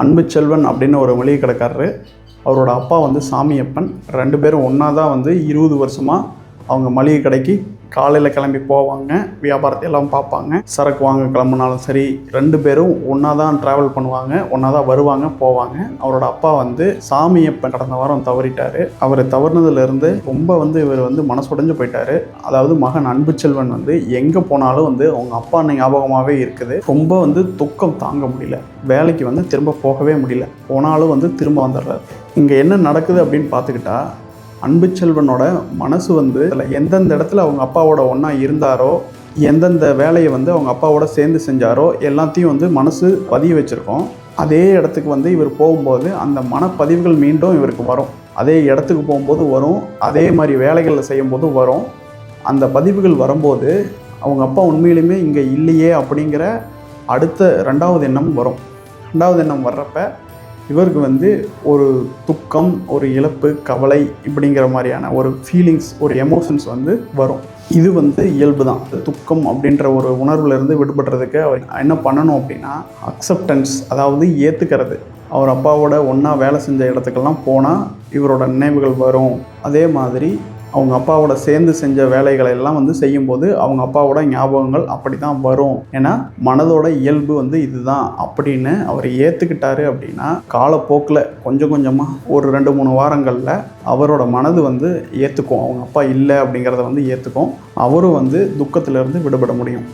அன்புச்செல்வன் அப்படின்னு ஒரு மளிகை கடைக்காரரு, அவரோட அப்பா வந்து சாமியப்பன். 2 பேரும் ஒன்றா தான் வந்து 20 வருஷமாக அவங்க மளிகை கடைக்கு காலையில் கிளம்பி போவாங்க, வியாபாரத்தை எல்லாம் பார்ப்பாங்க. சரக்கு வாங்க கிளம்புனாலும் சரி, 2 பேரும் ஒன்றா தான் ட்ராவல் பண்ணுவாங்க, ஒன்றா தான் வருவாங்க போவாங்க. அவரோட அப்பா வந்து சாமியப்பன் கடந்த வாரம் தவறிட்டார். அவர் தவறுனதுலேருந்து ரொம்ப வந்து இவர் வந்து மனசுடைஞ்சு போயிட்டார். அதாவது மகன் அன்புச்செல்வன் வந்து எங்கே போனாலும் வந்து அவங்க அப்பா ஞாபகமாகவே இருக்குது. ரொம்ப வந்து துக்கம் தாங்க முடியல. வேலைக்கு வந்து திரும்ப போகவே முடியல. போனாலும் வந்து திரும்ப வந்துடுறாரு. இங்கே என்ன நடக்குது அப்படின்னு பார்த்துக்கிட்டா, அன்புச்செல்வனோட மனசு வந்து எந்தெந்த இடத்துல அவங்க அப்பாவோட ஒன்றா இருந்தாரோ, எந்தெந்த வேலையை வந்து அவங்க அப்பாவோட சேர்ந்து செஞ்சாரோ எல்லாத்தையும் வந்து மனசு பதிய வச்சுருக்கோம். அதே இடத்துக்கு வந்து இவர் போகும்போது அந்த மனப்பதிவுகள் மீண்டும் இவருக்கு வரும். அதே இடத்துக்கு போகும்போது வரும், அதே மாதிரி வேலைகளில் செய்யும்போது வரும். அந்த பதிவுகள் வரும்போது அவங்க அப்பா உண்மையிலுமே இங்கே இல்லையே அப்படிங்கிற அடுத்த 2வது எண்ணம் வரும். 2வது எண்ணம் வர்றப்ப இவருக்கு வந்து ஒரு துக்கம், ஒரு இழப்பு, கவலை இப்படிங்கிற மாதிரியான ஒரு ஃபீலிங்ஸ், ஒரு எமோஷன்ஸ் வந்து வரும். இது வந்து இயல்பு தான். துக்கம் அப்படின்ற ஒரு உணர்வுலேருந்து விடுபடுறதுக்கு அவர் என்ன பண்ணணும் அப்படின்னா, அக்செப்டன்ஸ், அதாவது ஏற்றுக்கிறது. அவர் அப்பாவோட ஒன்றா வேலை செஞ்ச இடத்துக்கெல்லாம் போனால் இவரோட நினைவுகள் வரும். அதே மாதிரி அவங்க அப்பாவோட சேர்ந்து செஞ்ச வேலைகளை எல்லாம் வந்து செய்யும்போது அவங்க அப்பாவோட ஞாபகங்கள் அப்படி தான் வரும். ஏன்னா மனதோட இயல்பு வந்து இதுதான் அப்படின்னு அவர் ஏற்றுக்கிட்டாரு அப்படின்னா, காலப்போக்கில் கொஞ்சம் கொஞ்சமாக ஒரு 2-3 வாரங்களில் அவரோட மனது வந்து ஏற்றுக்கும். அவங்க அப்பா இல்லை அப்படிங்கிறத வந்து ஏற்றுக்கும். அவரும் வந்து துக்கத்திலிருந்து விடுபட முடியும்.